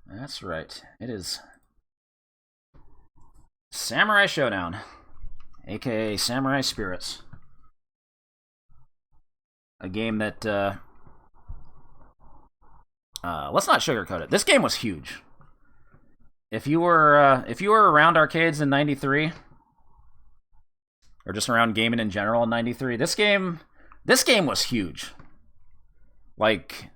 That's right. It is Samurai Shodown, aka Samurai Spirits. A game that, let's not sugarcoat it. This game was huge. If you were around arcades in '93, or just around gaming in general in '93, this game was huge. Like,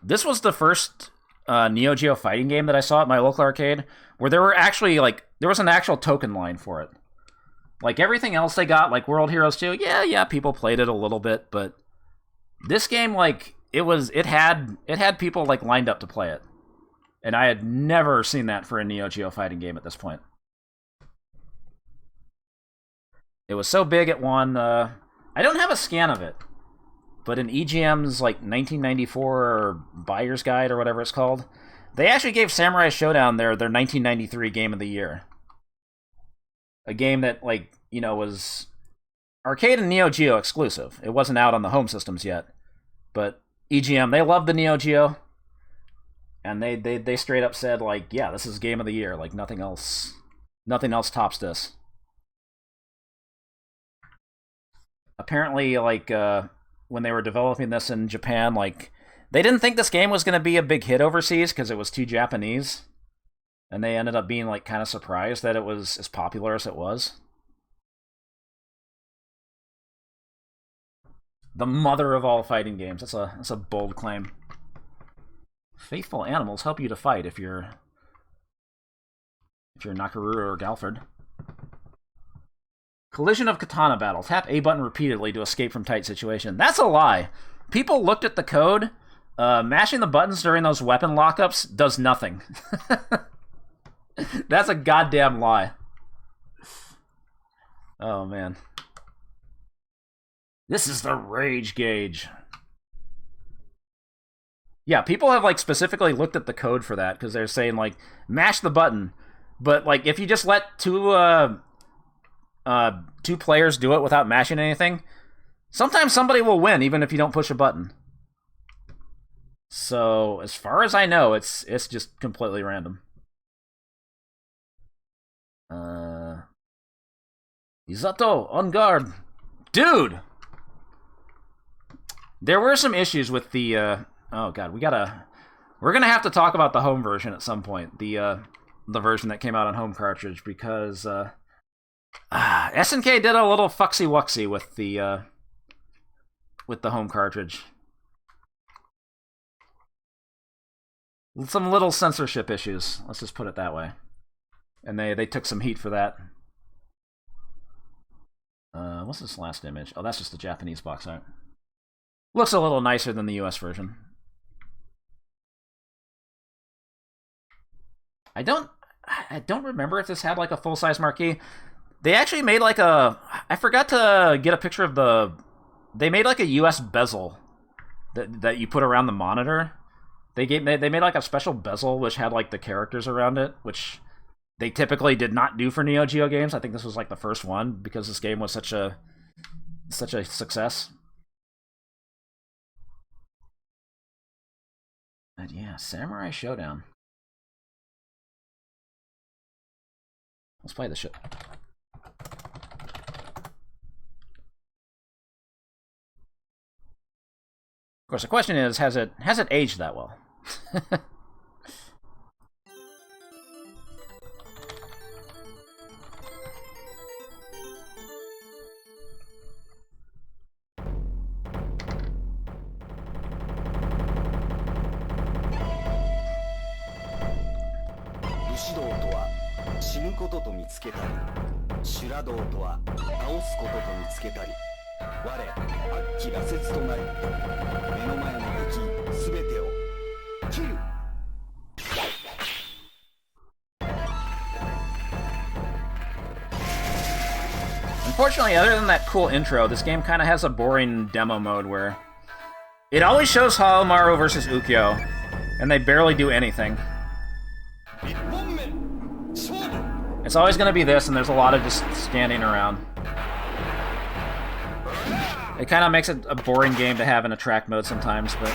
this was the first Neo Geo fighting game that I saw at my local arcade where there were actually, like, there was an actual token line for it. Like, everything else they got, like World Heroes 2, yeah, people played it a little bit, but this game, like, it had people, like, lined up to play it. And I had never seen that for a Neo Geo fighting game at this point. It was so big it won, I don't have a scan of it, but in EGM's, like, 1994 Buyer's Guide or whatever it's called, they actually gave Samurai Shodown their 1993 Game of the Year. A game that, like, you know, was arcade and Neo Geo exclusive. It wasn't out on the home systems yet. But EGM, they loved the Neo Geo. And they straight up said, like, yeah, this is Game of the Year. Like, nothing else tops this. Apparently, like, when they were developing this in Japan, like, they didn't think this game was going to be a big hit overseas because it was too Japanese. And they ended up being, like, kind of surprised that it was as popular as it was. The mother of all fighting games. That's a bold claim. Faithful animals help you to fight if you're Nakaruru or Galford. Collision of katana battle. Tap A button repeatedly to escape from tight situation. That's a lie. People looked at the code. Mashing the buttons during those weapon lockups does nothing. That's a goddamn lie. Oh, man. This is the rage gauge. Yeah, people have, like, specifically looked at the code for that because they're saying, like, mash the button. But, like, if you just let two players do it without mashing anything, sometimes somebody will win even if you don't push a button. So, as far as I know, it's just completely random. Izato, on guard. Dude! There were some issues with the, oh god, we're gonna have to talk about the home version at some point. The version that came out on home cartridge, because, SNK did a little fucksy-wucksy with the home cartridge. Some little censorship issues, let's just put it that way. And they took some heat for that. What's this last image? Oh, that's just the Japanese box art. Looks a little nicer than the US version. I don't remember if this had, like, a full-size marquee. They actually made, like, I forgot to get a picture of they made, like, a US bezel that you put around the monitor. They made, like, a special bezel which had, like, the characters around it, which they typically did not do for Neo Geo games. I think this was, like, the first one because this game was such a success. But yeah, Samurai Shodown. Let's play the shit. Of course, the question is, has it aged that well? Unfortunately, other than that cool intro, this game kind of has a boring demo mode where it always shows Haomaru versus Ukyo, and they barely do anything. It's always going to be this, and there's a lot of just standing around. It kind of makes it a boring game to have in a track mode sometimes, but...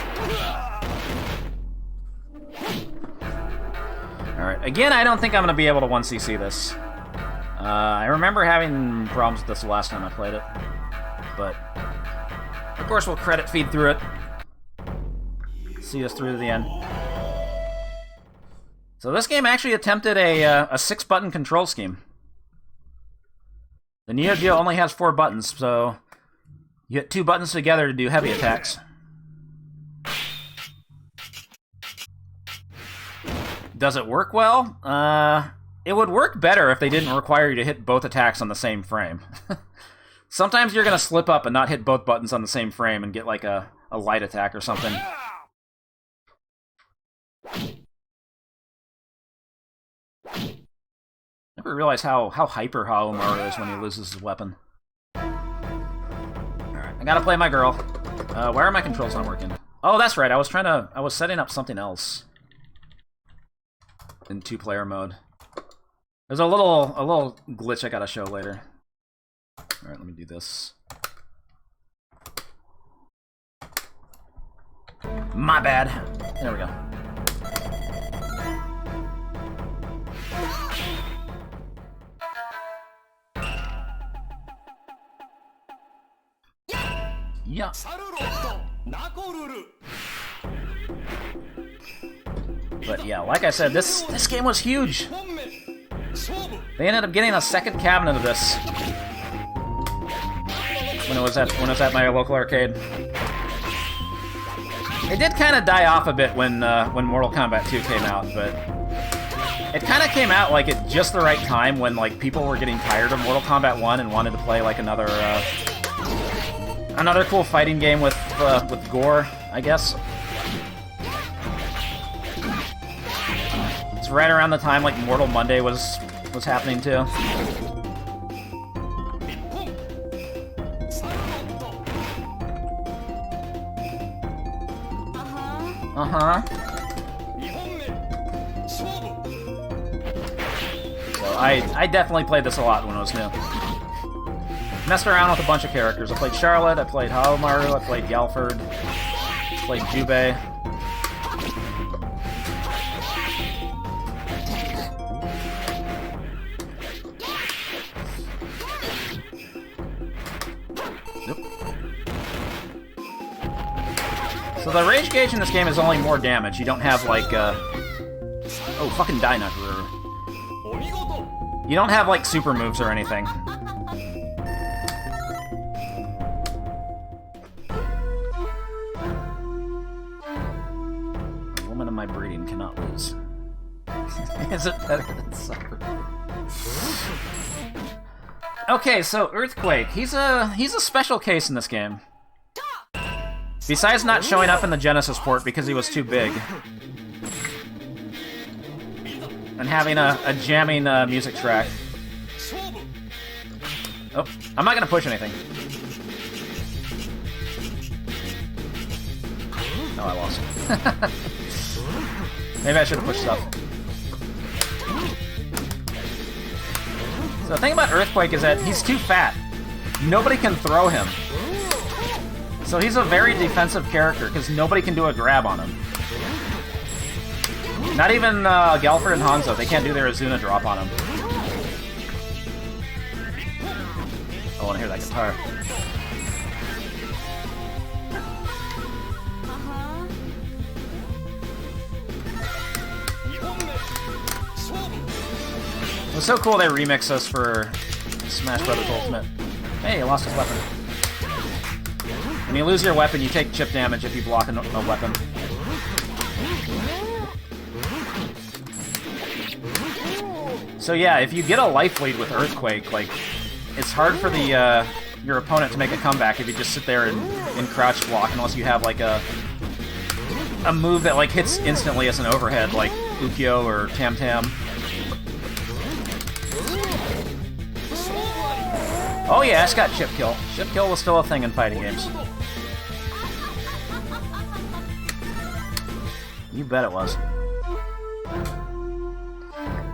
Again, I don't think I'm going to be able to 1cc this. I remember having problems with this the last time I played it. But, of course, we'll credit feed through it. See us through to the end. So this game actually attempted a 6-button control scheme. The Neo Geo only has 4 buttons, so you get 2 buttons together to do heavy attacks. Does it work well? It would work better if they didn't require you to hit both attacks on the same frame. Sometimes you're going to slip up and not hit both buttons on the same frame and get like a light attack or something. Never realized how hyper Haomaru is when he loses his weapon. Alright, I gotta play my girl. Why are my controls not working? Oh, that's right, I was setting up something else. In 2-player mode. There's a little glitch I gotta show later. Alright, let me do this. My bad. There we go. Yeah. But yeah, like I said, this game was huge. They ended up getting a second cabinet of this when it was at my local arcade. It did kind of die off a bit when Mortal Kombat 2 came out, but it kind of came out like at just the right time when like people were getting tired of Mortal Kombat 1 and wanted to play like another cool fighting game with gore, I guess. It's right around the time like Mortal Monday was happening too. Uh-huh. So I definitely played this a lot when I was new. Messed around with a bunch of characters. I played Charlotte, I played Haomaru, I played Galford, I played Jubei. So the rage gauge in this game is only more damage. You don't have like oh, fucking die, Nakaruru. You don't have like super moves or anything. A woman of my breeding cannot lose. Is it better than supper? Okay, so Earthquake. He's a special case in this game. Besides not showing up in the Genesis port because he was too big. And having a jamming music track. Oh, I'm not gonna push anything. Oh, I lost. Maybe I should have pushed stuff. So the thing about Earthquake is that he's too fat. Nobody can throw him. So he's a very defensive character, because nobody can do a grab on him. Not even Galford and Hanzo, they can't do their Azuna drop on him. I want to hear that guitar. It was so cool they remixed us for Smash Bros. Ultimate. Hey, I lost his weapon. When you lose your weapon, you take chip damage if you block a weapon. So yeah, if you get a life lead with Earthquake, like, it's hard for the your opponent to make a comeback if you just sit there and crouch block unless you have like a move that like hits instantly as an overhead, like Ukyo or Tam Tam. Oh yeah, it's got chip kill. Chip kill was still a thing in fighting games. You bet it was.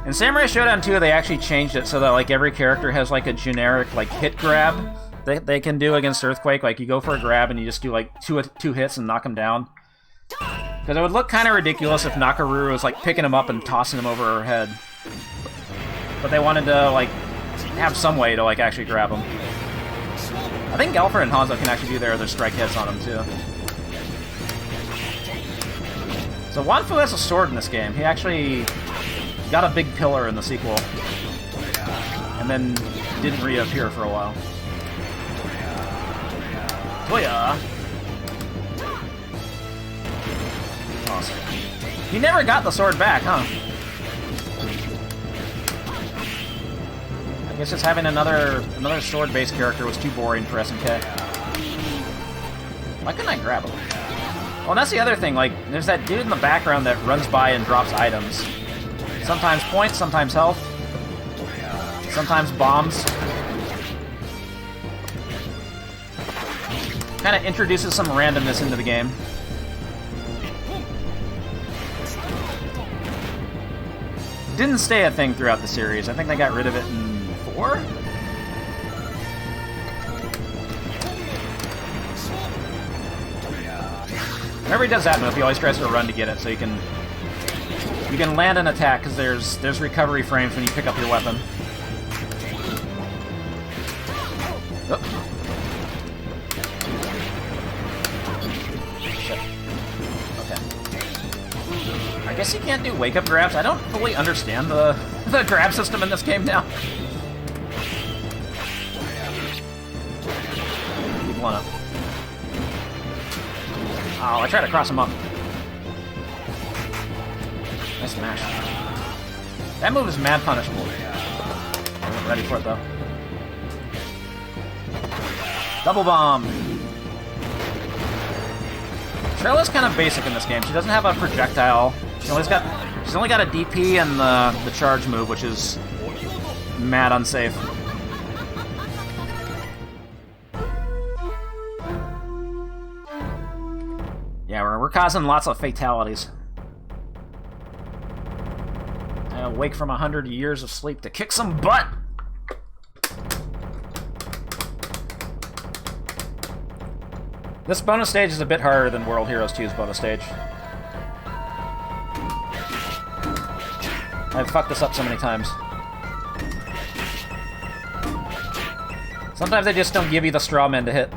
In Samurai Shodown 2, they actually changed it so that like every character has like a generic like hit grab they can do against Earthquake. Like you go for a grab and you just do like two hits and knock him down. Because it would look kind of ridiculous if Nakaruru was, like, picking him up and tossing him over her head. But they wanted to, like, have some way to, like, actually grab him. I think Gelfer and Hanzo can actually do their other strike hits on him, too. So Wanfu has a sword in this game. He actually got a big pillar in the sequel. And then didn't reappear for a while. Toya! Awesome. He never got the sword back, huh? I guess just having another sword-based character was too boring for SNK. Why couldn't I grab him? Well, that's the other thing, like, there's that dude in the background that runs by and drops items. Sometimes points, sometimes health. Sometimes bombs. Kind of introduces some randomness into the game. Didn't stay a thing throughout the series. I think they got rid of it in 4? Whenever he does that move, he always tries to run to get it, so you can land an attack because there's recovery frames when you pick up your weapon. Oh. Shit. Okay. I guess you can't do wake-up grabs. I don't fully understand the grab system in this game now. Keep one up. Oh, I tried to cross him up. Nice smash. That move is mad punishable. I wasn't ready for it, though. Double bomb! Traila's kind of basic in this game. She doesn't have a projectile. She's only got a DP and the charge move, which is mad unsafe. Yeah, we're causing lots of fatalities. I awake from 100 years of sleep to kick some butt! This bonus stage is a bit harder than World Heroes 2's bonus stage. I've fucked this up so many times. Sometimes they just don't give you the straw men to hit.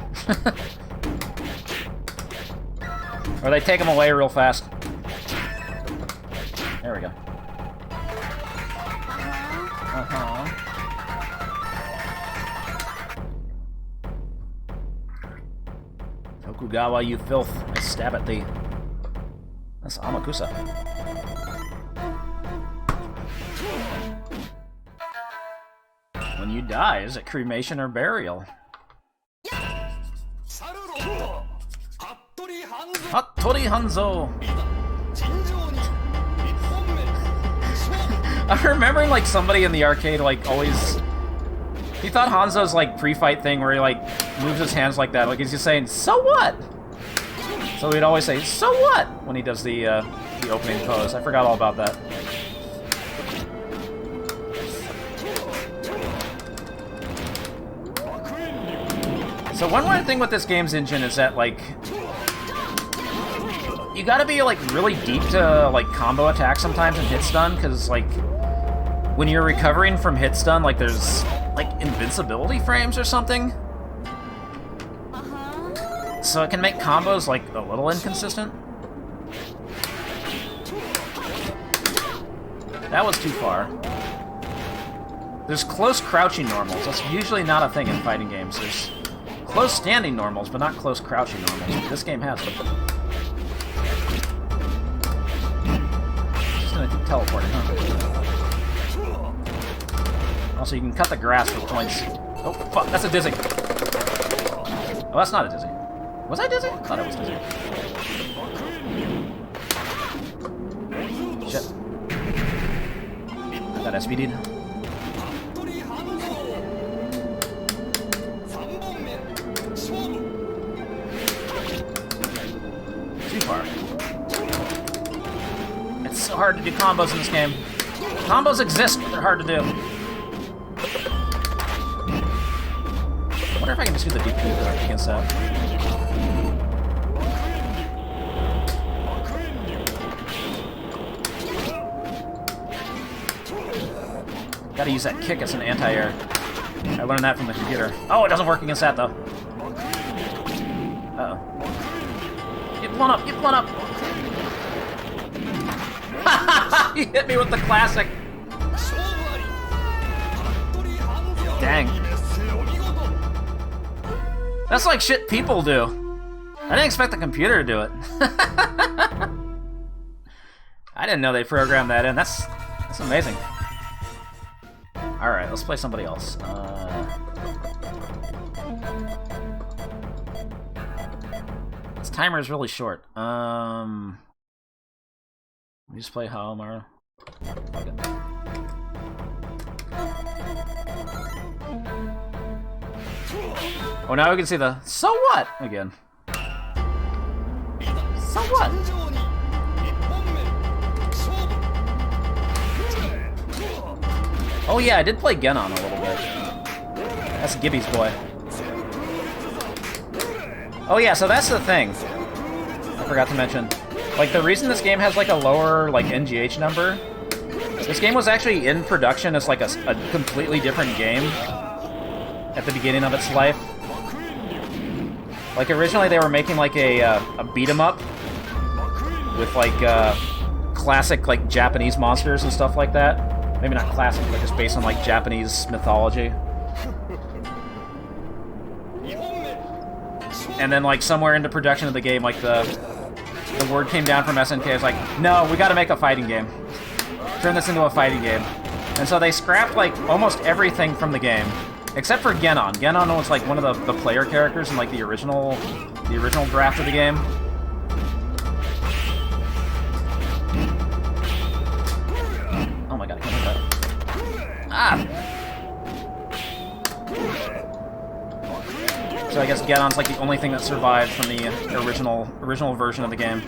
Or they take them away real fast. There we go. Tokugawa, you filth. I stab at thee. That's Amakusa. When you die, is it cremation or burial? Hattori Hanzo! I'm remembering, like, somebody in the arcade, like, always... He thought Hanzo's, like, pre-fight thing where he, like, moves his hands like that. Like, he's just saying, so what? So he'd always say, so what? When he does the opening pose. I forgot all about that. So one weird thing with this game's engine is that, like... You gotta be, like, really deep to, like, combo attack sometimes and hit stun, because, like... When you're recovering from hit stun, like, there's... like, invincibility frames or something. So it can make combos, like, a little inconsistent. That was too far. There's close crouching normals. That's usually not a thing in fighting games. There's close standing normals, but not close crouching normals. This game has them. Just gonna keep teleporting, huh? Also, you can cut the grass for points. Oh, fuck, that's a dizzy. Oh, that's not a dizzy. Was I dizzy? I thought I was dizzy. Shit. I got SVD'd. Too far. It's so hard to do combos in this game. Combos exist, but they're hard to do. I wonder if I can just do the DP against that. Gotta use that kick as an anti-air. I learned that from the computer. Oh, it doesn't work against that, though. Uh-oh. Get blown up! Get blown up! He hit me with the classic! Dang. That's like shit people do. I didn't expect the computer to do it. I didn't know they programmed that in. That's amazing. Alright, let's play somebody else. This timer is really short. We just play Haomaru. Okay. Oh, now we can see the "so what" again. So what? Oh yeah, I did play Genon a little bit. That's Gibby's boy. Oh yeah, so that's the thing. I forgot to mention. Like, the reason this game has, like, a lower, like, NGH number, this game was actually in production as, like, a completely different game at the beginning of its life. Like, originally they were making, like, a beat-em-up with, like, classic, like, Japanese monsters and stuff like that. Maybe not classic, but just based on, like, Japanese mythology. And then, like, somewhere into production of the game, like, the word came down from SNK. It's like, no, we gotta make a fighting game. Turn this into a fighting game. And so they scrapped, like, almost everything from the game. Except for Genon. Genon was, like, one of the player characters in, like, the original draft of the game. Oh my god, I can't hit that. Ah! So I guess Genon's, like, the only thing that survived from the original version of the game.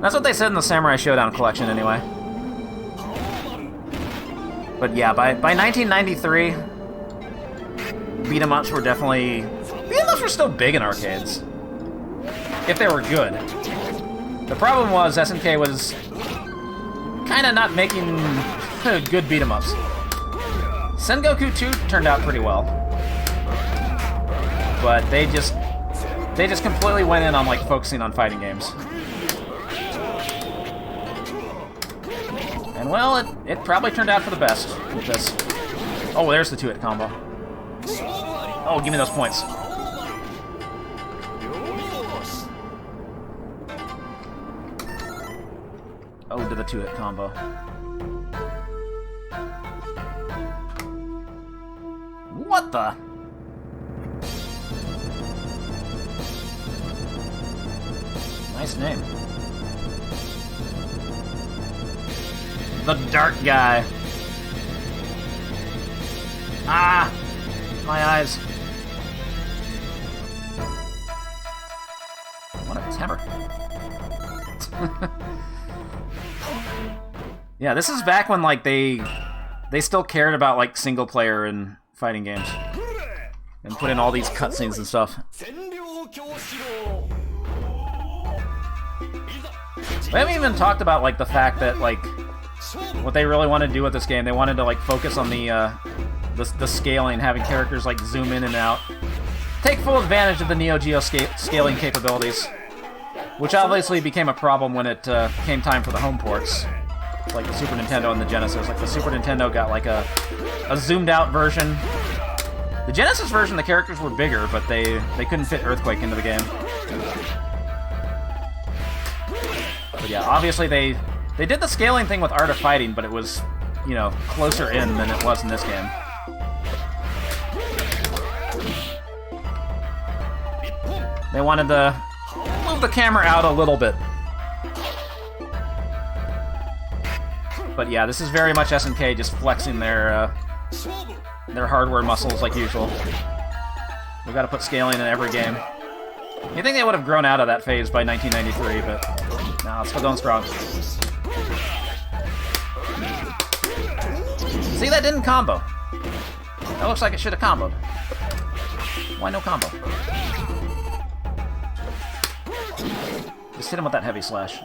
That's what they said in the Samurai Shodown collection, anyway. But yeah, by 1993, beat-em-ups were definitely... Beat-em-ups were still big in arcades. If they were good. The problem was SNK was kind of not making good beat-em-ups. Sengoku 2 turned out pretty well. But they just completely went in on, like, focusing on fighting games. And, well, it probably turned out for the best with this. Oh, there's the two-hit combo. Oh, give me those points. Oh, to the two-hit combo. What the? Nice name. The Dark Guy. Ah! My eyes. What a temper. Yeah, this is back when, like, they still cared about, like, single player and fighting games. And put in all these cutscenes and stuff. We haven't even talked about, like, the fact that, like, what they really wanted to do with this game. They wanted to, like, focus on the scaling, having characters, like, zoom in and out. Take full advantage of the Neo Geo scaling capabilities. Which obviously became a problem when it came time for the home ports. Like the Super Nintendo and the Genesis. Like, the Super Nintendo got, like, a zoomed-out version. The Genesis version, the characters were bigger, but they couldn't fit Earthquake into the game. But yeah, obviously they did the scaling thing with Art of Fighting, but it was, you know, closer in than it was in this game. They wanted to move the camera out a little bit. But yeah, this is very much SNK just flexing their hardware muscles like usual. We've got to put scaling in every game. You'd think they would have grown out of that phase by 1993, but no, it's still going strong. See, that didn't combo. That looks like it should have comboed. Why no combo? Just hit him with that heavy slash.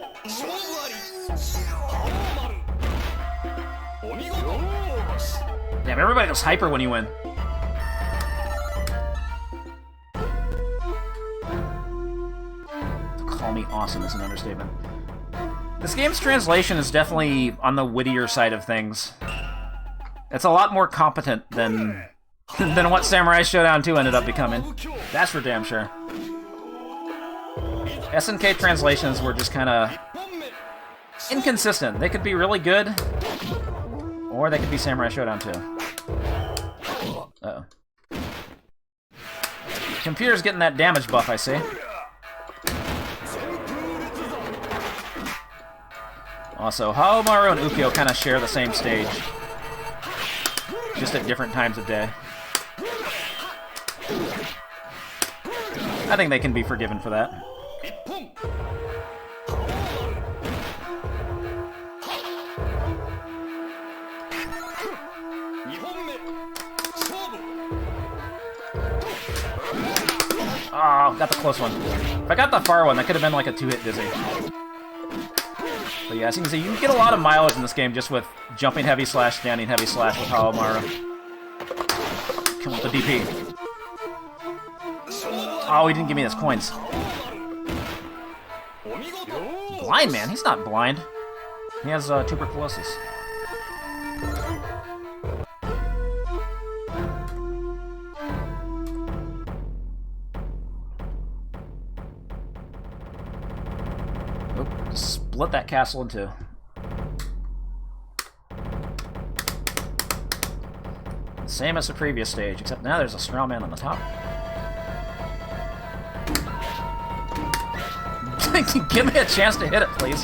Damn, everybody goes hyper when you win. To call me awesome is an understatement. This game's translation is definitely on the wittier side of things. It's a lot more competent than what Samurai Shodown 2 ended up becoming. That's for damn sure. SNK translations were just kind of inconsistent. They could be really good, or they could be Samurai Shodown 2. Uh-oh. Computer's getting that damage buff, I see. Also, Haomaru and Ukyo kind of share the same stage, just at different times of day. I think they can be forgiven for that. Oh, got the close one. If I got the far one, that could have been like a 2-hit dizzy. But yeah, as you can see, you can get a lot of mileage in this game just with jumping heavy slash, standing heavy slash with Haomaru. Come with the DP. Oh, he didn't give me his coins. Blind man? He's not blind. He has tuberculosis. Split that castle in two. Same as the previous stage, except now there's a straw man on the top. Give me a chance to hit it, please.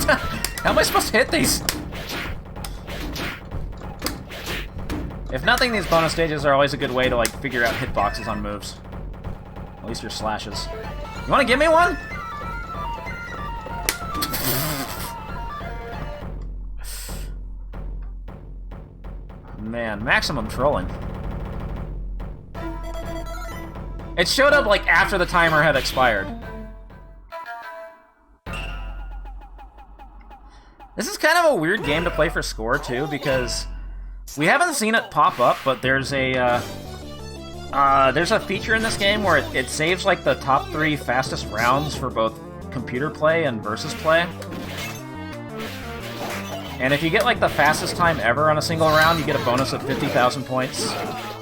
How am I supposed to hit these? If nothing, these bonus stages are always a good way to like figure out hitboxes on moves. At least your slashes. You wanna give me one? Man, maximum trolling. It showed up like after the timer had expired. This is kind of a weird game to play for score too, because we haven't seen it pop up, but there's a feature in this game where it saves like the top 3 fastest rounds for both computer play and versus play. And if you get like the fastest time ever on a single round, you get a bonus of 50,000 points.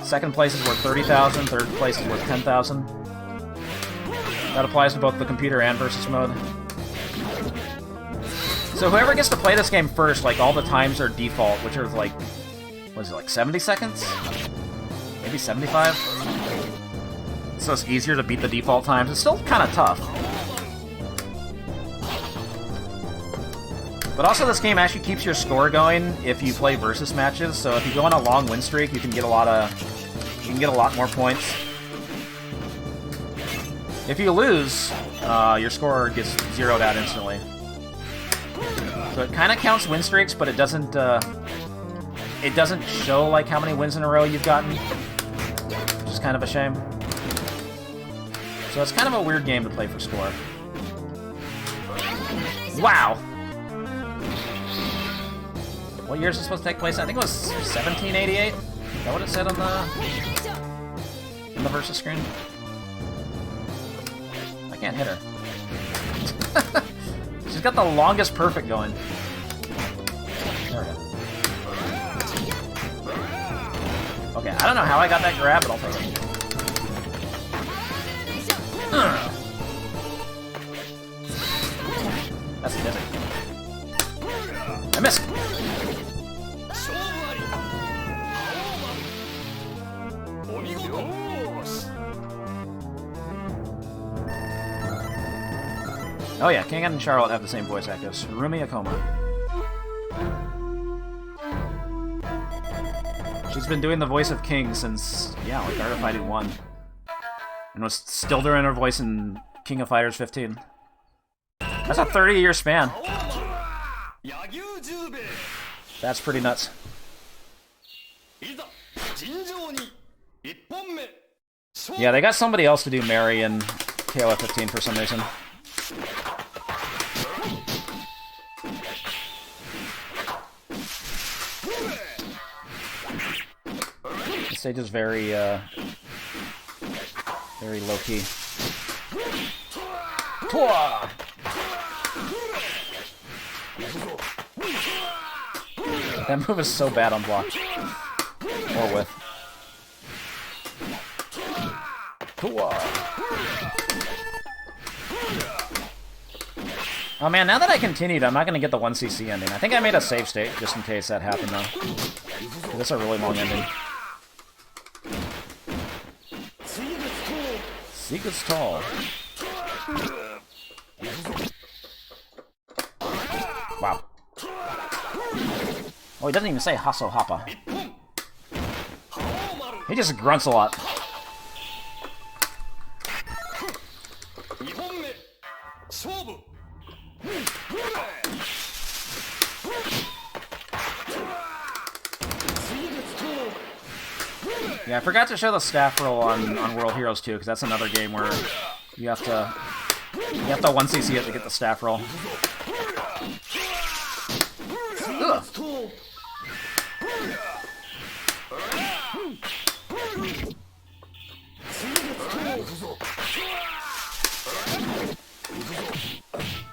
Second place is worth 30,000, third place is worth 10,000. That applies to both the computer and versus mode. So whoever gets to play this game first, like all the times are default, which are like, what is it, like 70 seconds? Maybe 75? So it's easier to beat the default times. It's still kind of tough. But also this game actually keeps your score going if you play versus matches, so if you go on a long win streak, you can get a lot more points. If you lose, your score gets zeroed out instantly. So it kind of counts win streaks, but it doesn't show like how many wins in a row you've gotten, which is kind of a shame. So it's kind of a weird game to play for score. Wow! What year is it supposed to take place? I think it was 1788? Is that what it said on the versus screen? I can't hit her. She's got the longest perfect going. There we go. Okay, I don't know how I got that grab, but I'll take it. That's a dizzy. I missed! Oh yeah, King and Charlotte have the same voice actors. Rumi Akoma. She's been doing the voice of King since, yeah, like Art of Fighting 1. And was still doing her voice in King of Fighters 15. That's a 30-year span. That's pretty nuts. Yeah, they got somebody else to do Mary in KOF 15 for some reason. This stage is very low-key. That move is so bad on block. Or with. Oh man, now that I continued, I'm not going to get the 1cc ending. I think I made a save state, just in case that happened, though. That's a really long ending. Secret's tall. Wow. Oh, he doesn't even say Hasso Happa. He just grunts a lot. Yeah, I forgot to show the staff roll on World Heroes 2, because that's another game where you have to 1cc it to get the staff roll. Ugh.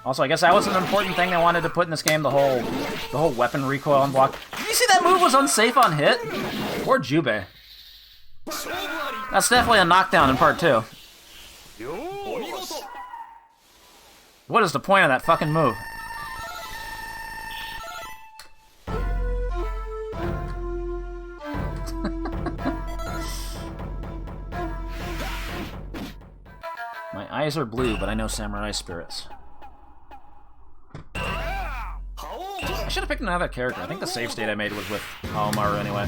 Also, I guess that was an important thing they wanted to put in this game, the whole weapon recoil and block. Did you see that move was unsafe on hit? Or Jubei. That's definitely a knockdown in part 2. What is the point of that fucking move? My eyes are blue, but I know samurai spirits. I should have picked another character. I think the save state I made was with Haomaru anyway.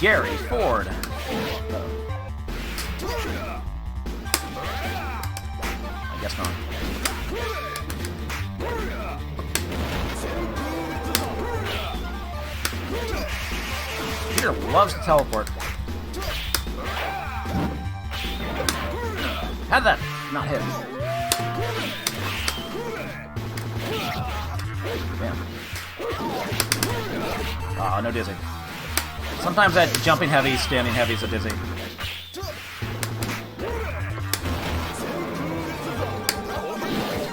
Gary Ford. I guess not. Peter loves to teleport. How'd that not hit? Damn. Oh, no dizzy. Sometimes that jumping heavy, standing heavy is a dizzy.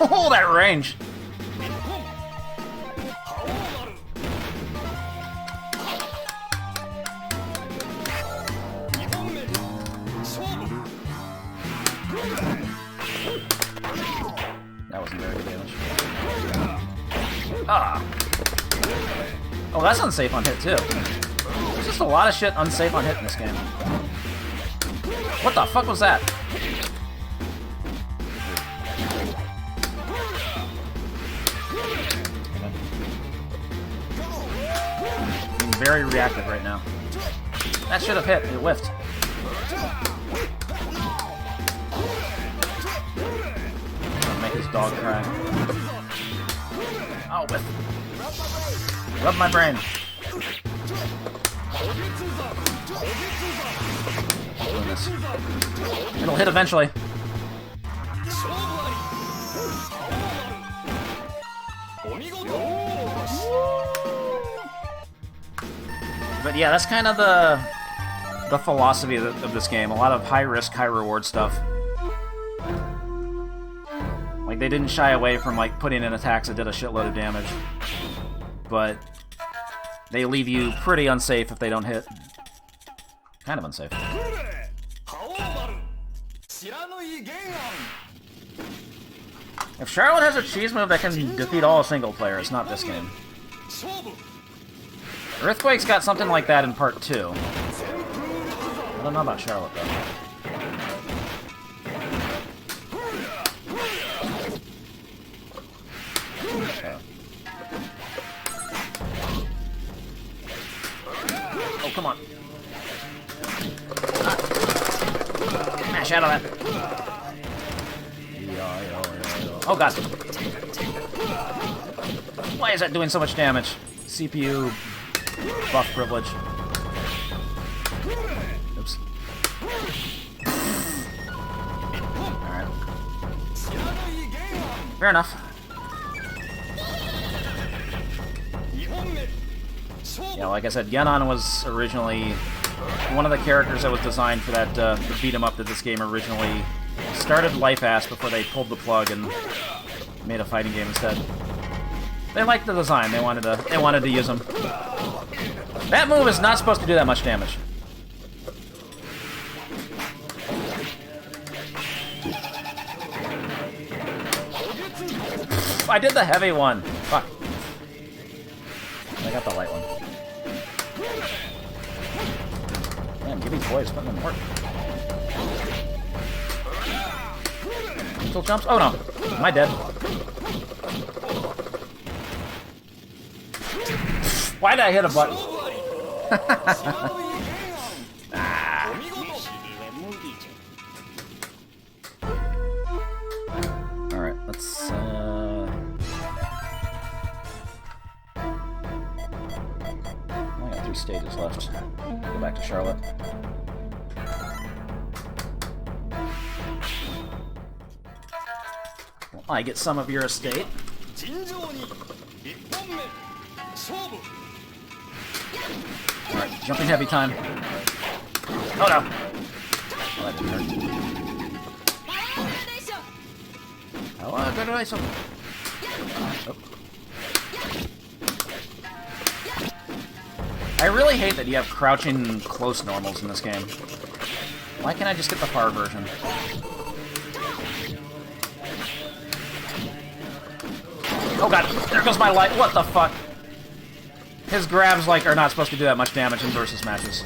Oh, that range! That wasn't very good damage. Ah! Oh, that's unsafe on hit, too. There's just a lot of shit unsafe on hit in this game. What the fuck was that? I'm very reactive right now. That should have hit. It whiffed. Make his dog cry. Oh, whiff. Rub my brain. Doing this. It'll hit eventually. But yeah, that's kind of the philosophy of this game. A lot of high risk, high reward stuff. Like, they didn't shy away from, like, putting in attacks that did a shitload of damage. But they leave you pretty unsafe if they don't hit. Kind of unsafe. If Charlotte has a cheese move that can defeat all single player, it's not this game. Earthquake's got something like that in part 2. I don't know about Charlotte, though. Oh, come on. Smash out of that. Oh, God. Why is that doing so much damage? CPU buff privilege. Oops. Alright. Fair enough. Yeah, like I said, Genon was originally one of the characters that was designed for that the beat-em-up that this game originally started life as before they pulled the plug and made a fighting game instead. They liked the design. They wanted to use them. That move is not supposed to do that much damage. I did the heavy one. Fuck. I got the light one. Man, give me toys, put them in work. Still jumps? Oh no. Am I dead? Why did I hit a button? Ah. Alright, let's I got 3 stages left. Go back to Charlotte. Well, I get some of your estate. Alright, jumping heavy time. Oh no! Oh, that didn't hurt. Oh, good nice. Oh. I really hate that you have crouching close normals in this game. Why can't I just get the far version? Oh god, there goes my light. What the fuck? His grabs, like, are not supposed to do that much damage in versus matches.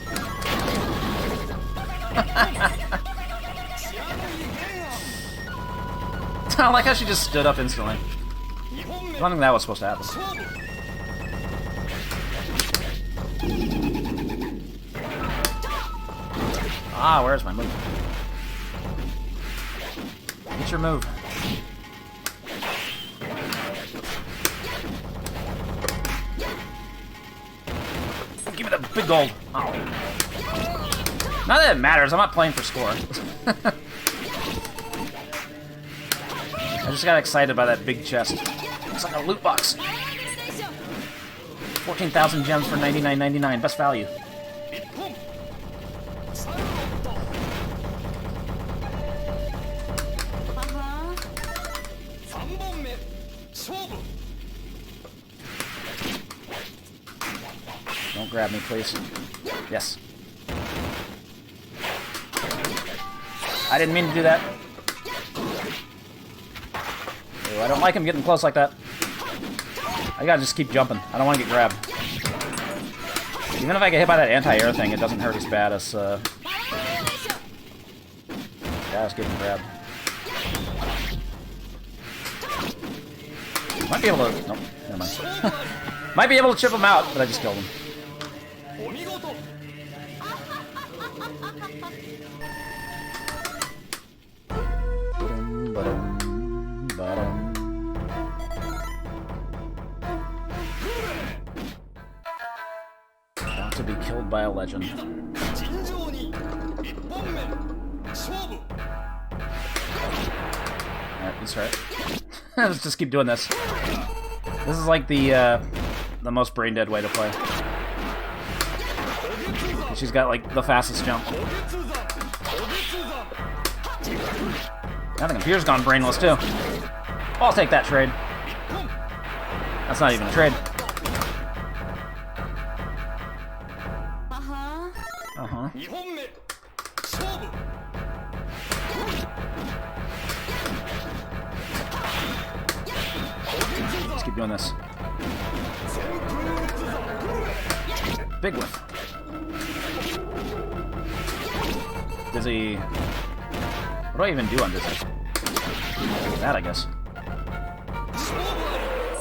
I like how she just stood up instantly. I don't think that was supposed to happen. Ah, where's my move? Get your move. Give me the big gold. Oh. Not that it matters, I'm not playing for score. I just got excited by that big chest. It's like a loot box. 14,000 gems for $99.99. Best value. Don't grab me, please. Yes. I didn't mean to do that. Ew, I don't like him getting close like that. I gotta just keep jumping. I don't want to get grabbed. Even if I get hit by that anti-air thing, it doesn't hurt as bad as, yeah, I was getting grabbed. Might be able to... Nope, never mind. Might be able to chip him out, but I just killed him. About to be killed by a legend. Alright, he's right. Let's just keep doing this. This is like the most brain-dead way to play. She's got, like, the fastest jump. Now the computer's gone brainless, too. I'll take that trade. That's not even a trade. Uh-huh. Let's keep doing this. Big whiff. Dizzy. What do I even do on Dizzy? That, I guess.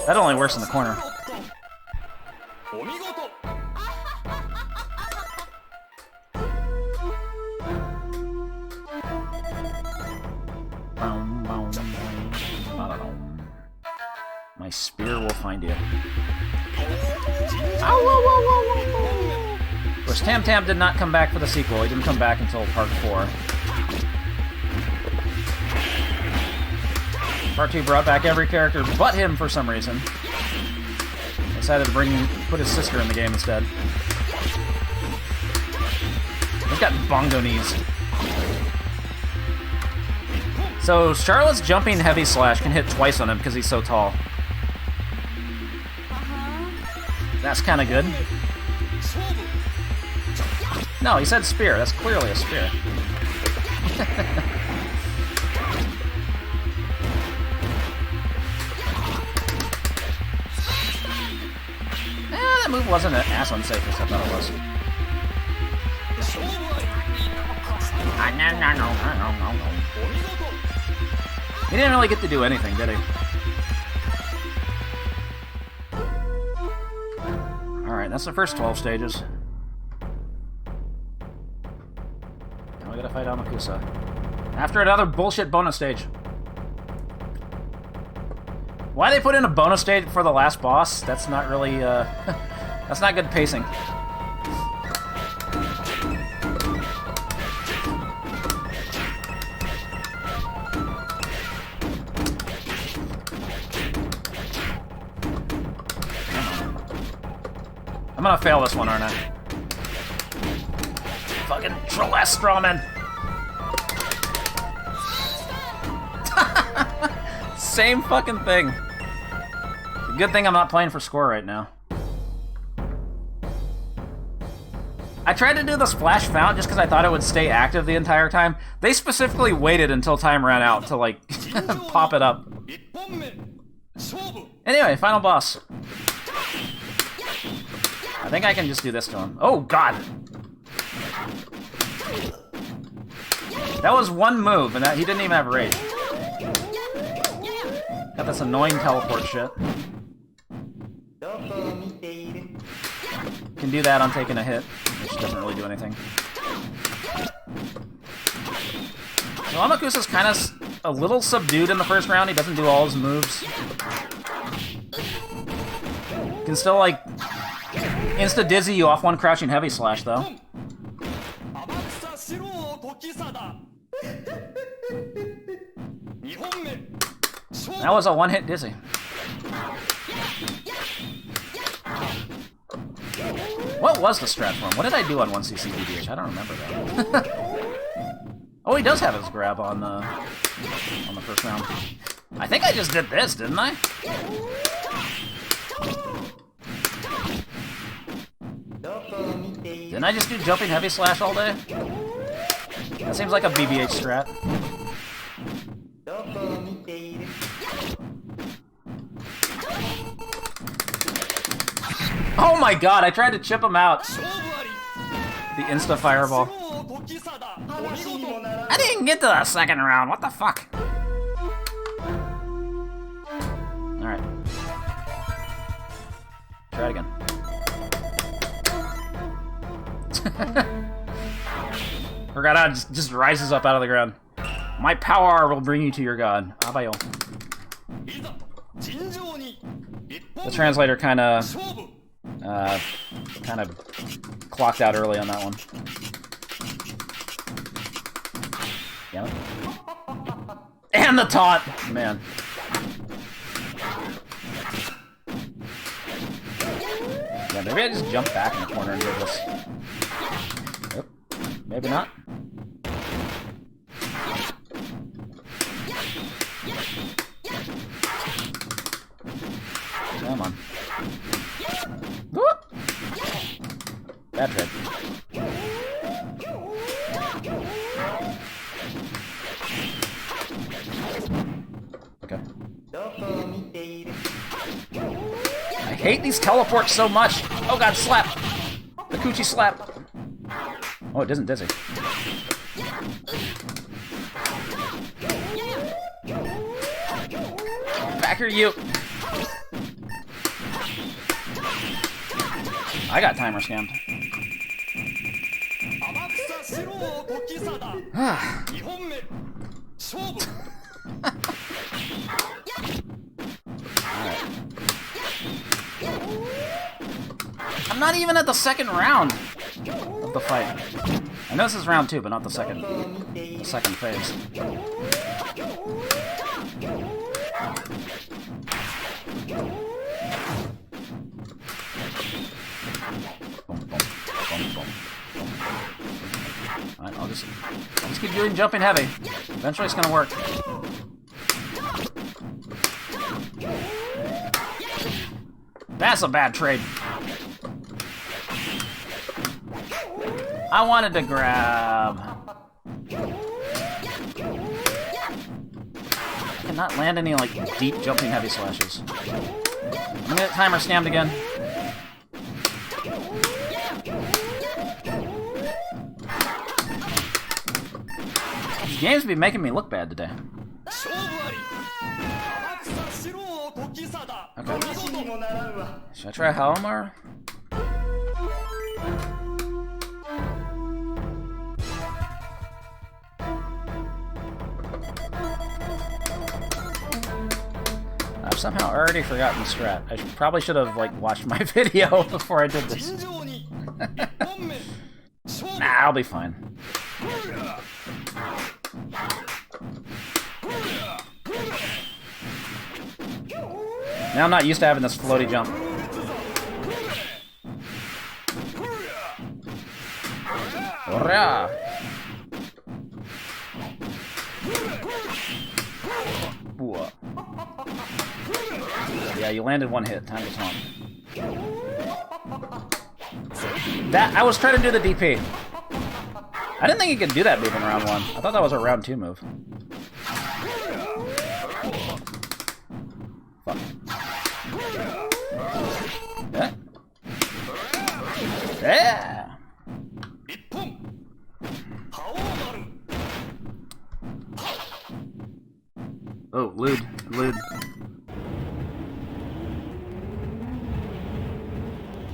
That only works in the corner. My spear will find you. Ow, whoa, whoa, whoa, whoa. course, Tam Tam did not come back for the sequel. He didn't come back until Part 4. Part 2 brought back every character but him for some reason. Decided to put his sister in the game instead. He's got bongo knees. So Charlotte's jumping heavy slash can hit twice on him because he's so tall. That's kind of good. No, he said spear. That's clearly a spear. That move wasn't as unsafe as I thought it was. He didn't really get to do anything, did he? Alright, that's the first 12 stages. Now we gotta fight Amakusa. After another bullshit bonus stage. Why they put in a bonus stage for the last boss? That's not really, that's not good pacing. I'm gonna fail this one, aren't I? Fucking Trolless Strawman! Same fucking thing. Good thing I'm not playing for score right now. I tried to do the splash fount just because I thought it would stay active the entire time. They specifically waited until time ran out to, like, pop it up. Anyway, final boss. I think I can just do this to him. Oh, God! That was one move, and he didn't even have rage. Got this annoying teleport shit. Can do that on taking a hit, which doesn't really do anything. So Amakusa's kind of a little subdued in the first round. He doesn't do all his moves. Can still, like, insta-dizzy you off one crouching heavy slash, though. That was a one-hit dizzy. What was the strat for him? What did I do on 1cc DBH? I don't remember that. Oh, he does have his grab on the first round. I think I just did this, didn't I? Didn't I just do jumping heavy slash all day? That seems like a BBH strat. Oh my god, I tried to chip him out. The insta fireball. I didn't get to the second round, what the fuck? Alright. Try it again. Forgot how it just rises up out of the ground. My power will bring you to your god. Abayo. The translator kind of clocked out early on that one. Yeah. And the taunt, man. Yeah, maybe I just jump back in the corner and do this. Yep. Maybe not. Come on. Whoop. Bad trade. Okay. I hate these teleports so much. Oh god, slap! The coochie slap. Oh, it isn't dizzy. Back here, you. I got timer scammed. I'm not even at the second round. of the fight. I know this is round 2, but not the second phase. Alright, I'll just keep doing jumping heavy. Eventually it's gonna work. That's a bad trade. I wanted to grab. I cannot land any like deep jumping heavy slashes. I'm gonna get timer scammed again. These games be making me look bad today. Okay. Should I try Halmar? I've somehow already forgotten the strat. I probably should have like watched my video before I did this. Nah, I'll be fine. Now I'm not used to having this floaty jump. Hurrah! Yeah, you landed one hit. Time to taunt. That I was trying to do the DP. I didn't think you could do that move in round 1. I thought that was a round 2 move. Fuck. Yeah. Yeah. Oh, lewd.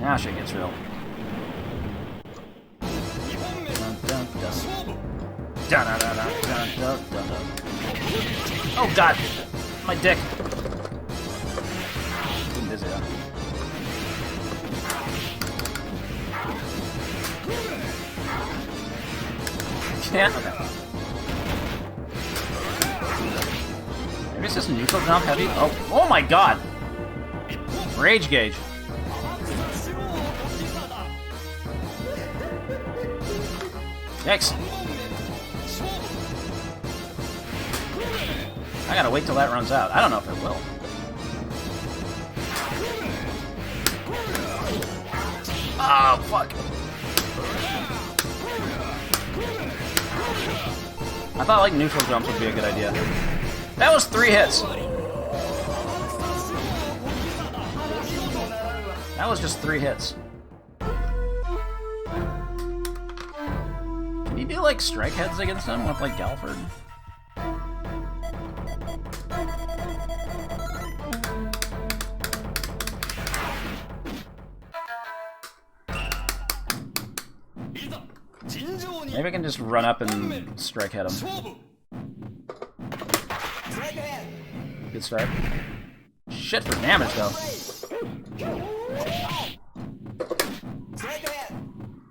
Now shit gets real. Oh god! My dick! I'm dizzy though. Yeah, okay. Maybe it's just a neutral jump heavy? Oh my god! Rage gauge. Yikes. I gotta wait till that runs out. I don't know if it will. Oh, fuck. I thought, like, neutral jumps would be a good idea. That was 3 hits. That was just 3 hits. Can you do, like, strike heads against them with, like, Galford? Maybe I can just run up and strike head him. Good start. Shit for damage, though.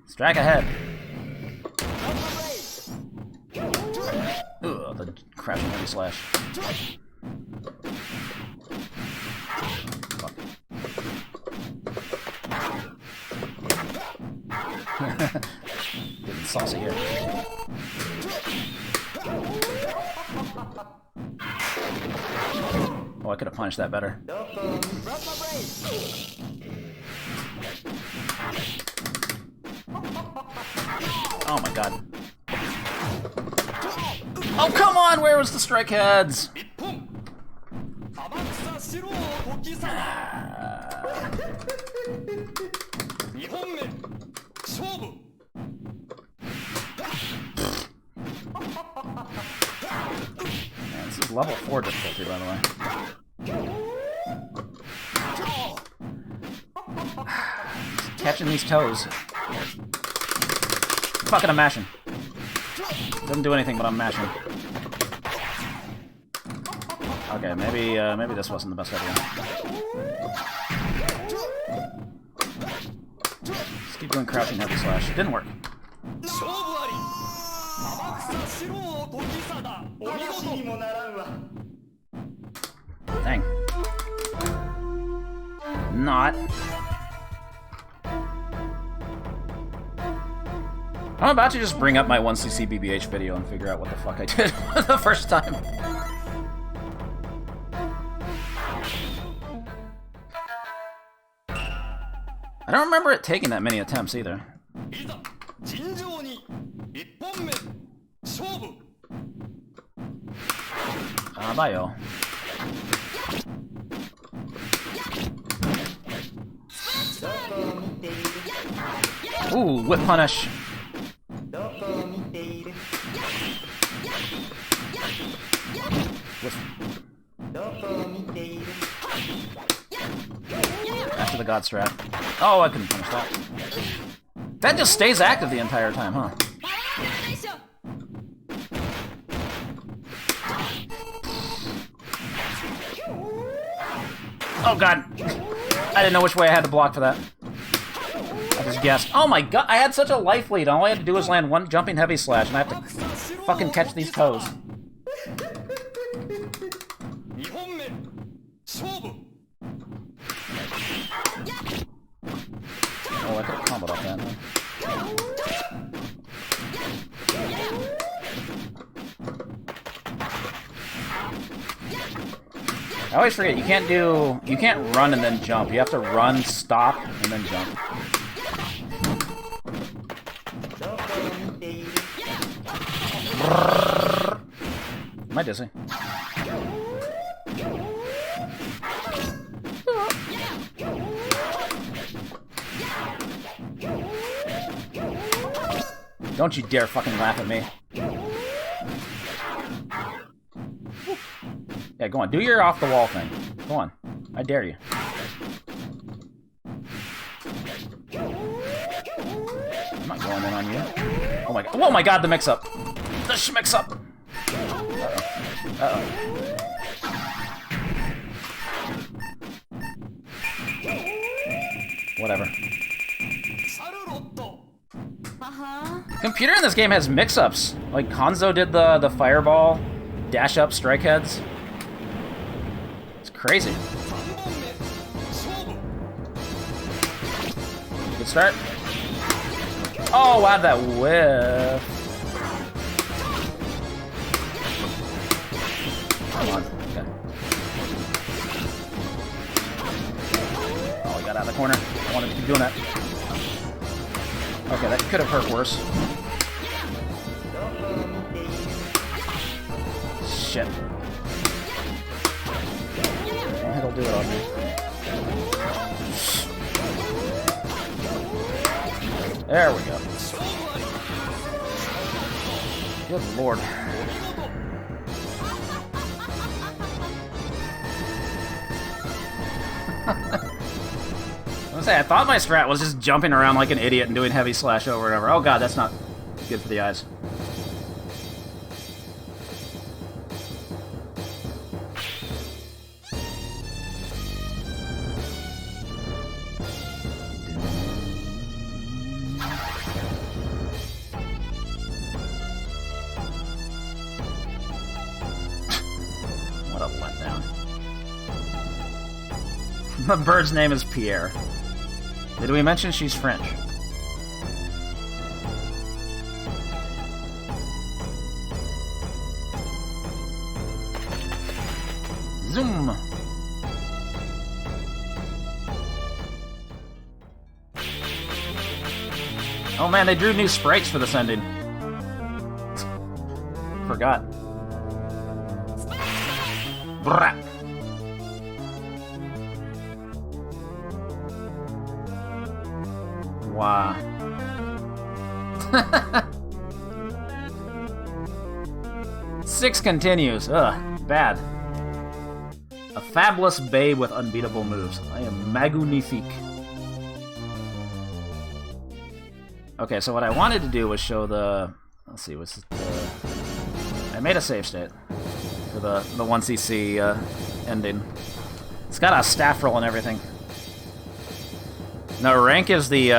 Strike ahead. Ugh, the crashing heavy slash. Fuck. Getting saucy here. Oh, I could have punished that better. Oh my god. Oh, come on! Where was the strike heads? Man, this is level 4 difficulty, by the way. Catching these toes. Fucking, I'm mashing. Doesn't do anything, but I'm mashing. Okay, maybe this wasn't the best idea. Let's keep doing crouching heavy slash. Didn't work. Dang. Not. I'm about to just bring up my 1cc BBH video and figure out what the fuck I did the first time. I don't remember it taking that many attempts either. Bayo. Ooh, whip punish. After the god strat. Oh, I couldn't punish that. That just stays active the entire time, huh? Oh god. I didn't know which way I had to block for that. I just guessed. Oh my god, I had such a life lead. All I had to do was land one jumping heavy slash, and I have to fucking catch these toes. Oh, I could have comboed off that, huh? I always forget, you can't run and then jump. You have to run, stop, and then jump. Am I dizzy? Don't you dare fucking laugh at me. Yeah, go on. Do your off-the-wall thing. Go on. I dare you. I'm not going in on you. Oh my god. Oh my god, the mix-up. The schmix-up. Uh-oh. Uh-oh. Whatever. The computer in this game has mix-ups. Like, Hanzo did the fireball, dash-up strike heads. It's crazy. Good start. Oh, wow, that whiff. Come on. Okay. Oh, he got out of the corner. I wanted to keep doing that. Okay, that could have hurt worse. Shit. I think I'll do it on me. There we go. Good lord. I thought my strat was just jumping around like an idiot and doing heavy slash over and over. Oh god, that's not good for the eyes. What a letdown. The bird's name is Pierre. Did we mention she's French? Zoom! Oh man, they drew new sprites for this ending. Forgot. Brrrah. Wow. Six continues. Ugh, bad. A fabulous babe with unbeatable moves. I am magnifique. Okay, so what I wanted to do was show the... Let's see, what's the... I made a save state for the 1cc ending. It's got a staff roll and everything. No, rank is the,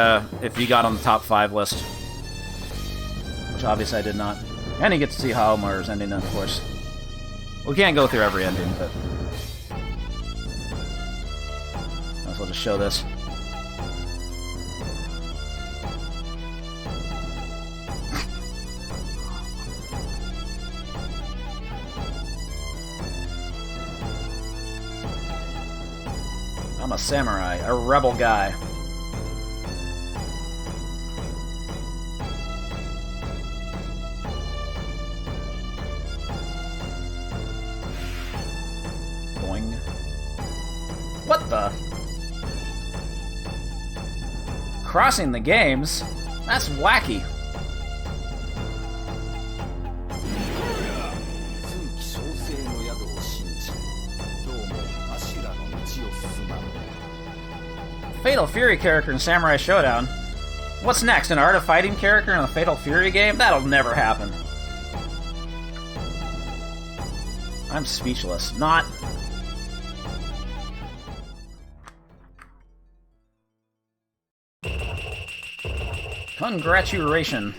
if you got on the top 5 list. Which obviously I did not. And you get to see Haomar's ending, of course. We can't go through every ending, but... might as well just show this. I'm a samurai, a rebel guy. Boing. What the? Crossing the games? That's wacky. Fatal Fury character in Samurai Shodown. What's next? An Art of Fighting character in a Fatal Fury game? That'll never happen. I'm speechless. Not. Congratulations.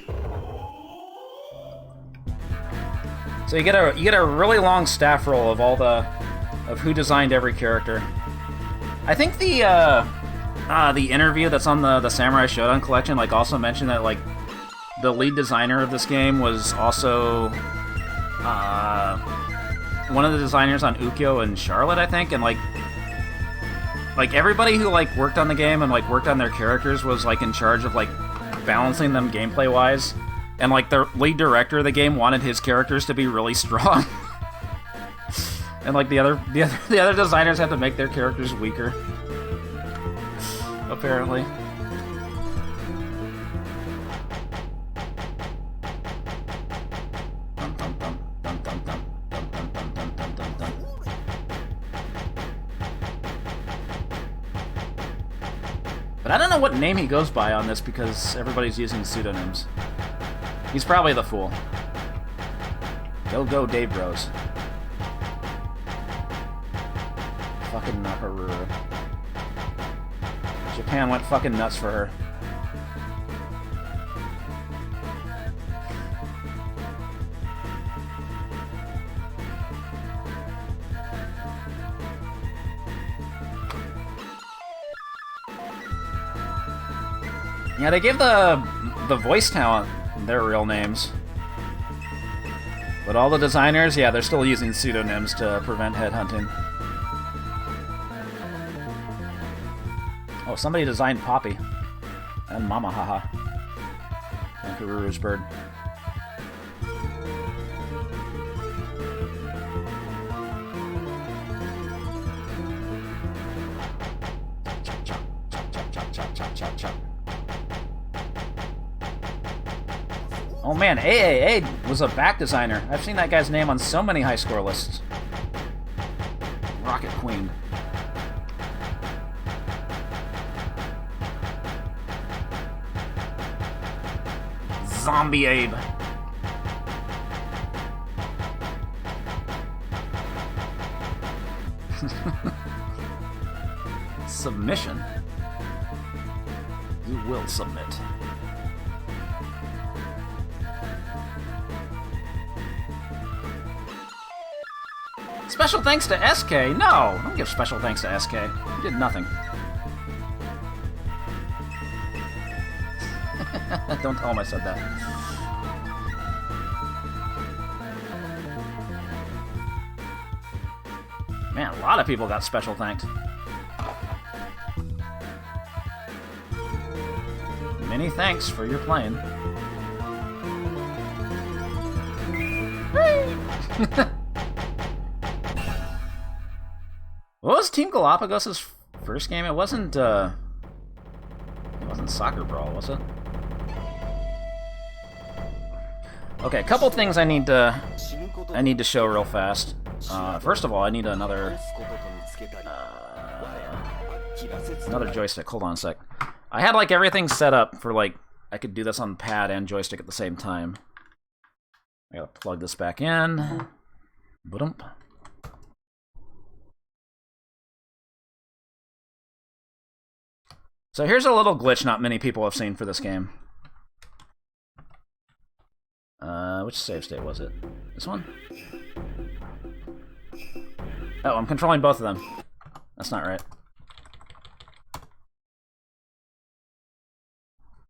So you get a really long staff roll of all of who designed every character. I think the interview that's on the Samurai Shodown collection like also mentioned that like the lead designer of this game was also one of the designers on Ukyo and Charlotte, I think, and like everybody who like worked on the game and like worked on their characters was like in charge of like balancing them gameplay wise, and like the lead director of the game wanted his characters to be really strong. And like the other designers had to make their characters weaker. Apparently. But I don't know what name he goes by on this because everybody's using pseudonyms. He's probably the fool. Go Dave Bros. Fucking Nakarura. Japan went fucking nuts for her. Yeah, they gave the voice talent their real names. But all the designers, yeah, they're still using pseudonyms to prevent headhunting. Oh, somebody designed Poppy. And Mama Haha. And Karuru's bird. Oh man, AAA was a back designer. I've seen that guy's name on so many high score lists. Rocket Queen. Zombie Abe. Submission. You will submit. Special thanks to SK? No! Don't give special thanks to SK. He did nothing. Don't tell him I said that. Man, a lot of people got special thanked. Many thanks for your playing. What was Team Galapagos' first game? It wasn't Soccer Brawl, was it? Okay, a couple things I need to show real fast. First of all, I need another joystick. Hold on a sec. I had like everything set up for like I could do this on pad and joystick at the same time. I gotta plug this back in. Ba-dump. So here's a little glitch not many people have seen for this game. Which save state was it? This one? Oh, I'm controlling both of them. That's not right.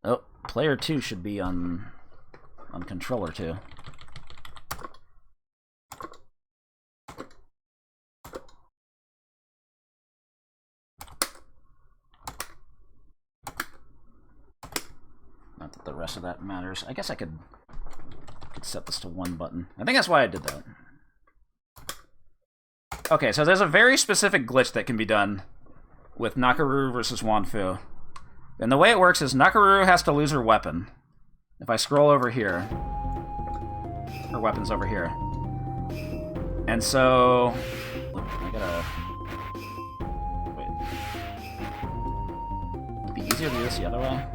Oh, player 2 should be on controller 2. Not that the rest of that matters. I guess I could set this to one button. I think that's why I did that. Okay, so there's a very specific glitch that can be done with Nakaruru versus Wanfu. And the way it works is Nakaruru has to lose her weapon. If I scroll over here, her weapon's over here. And so... I gotta... Wait. It'd be easier to do this the other way.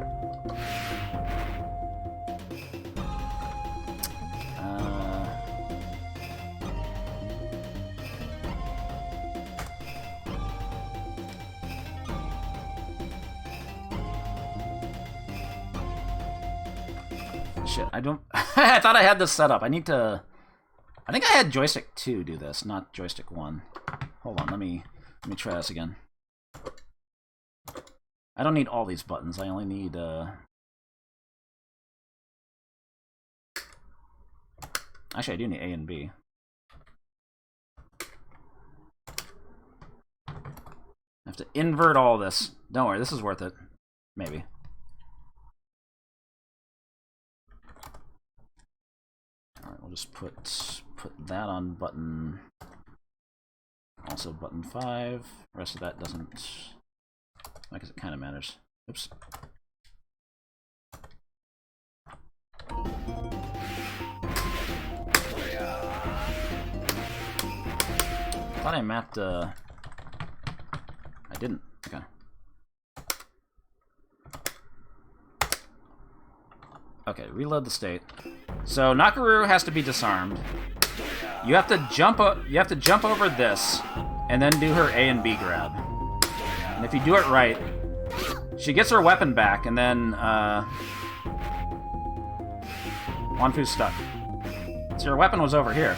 Shit, I don't... I thought I had this set up. I need to... I think I had joystick 2 do this, not joystick 1. Hold on, let me try this again. I don't need all these buttons. I only need... Actually, I do need A and B. I have to invert all this. Don't worry, this is worth it. Maybe. Alright, we'll just put that on button... Also button 5. The rest of that doesn't... I guess it kind of matters. Oops. I thought I mapped, I didn't. Okay. Okay, reload the state. So Nakaruru has to be disarmed. You have to jump over this, and then do her A and B grab. And if you do it right, she gets her weapon back, and then Wanfu's stuck. So her weapon was over here.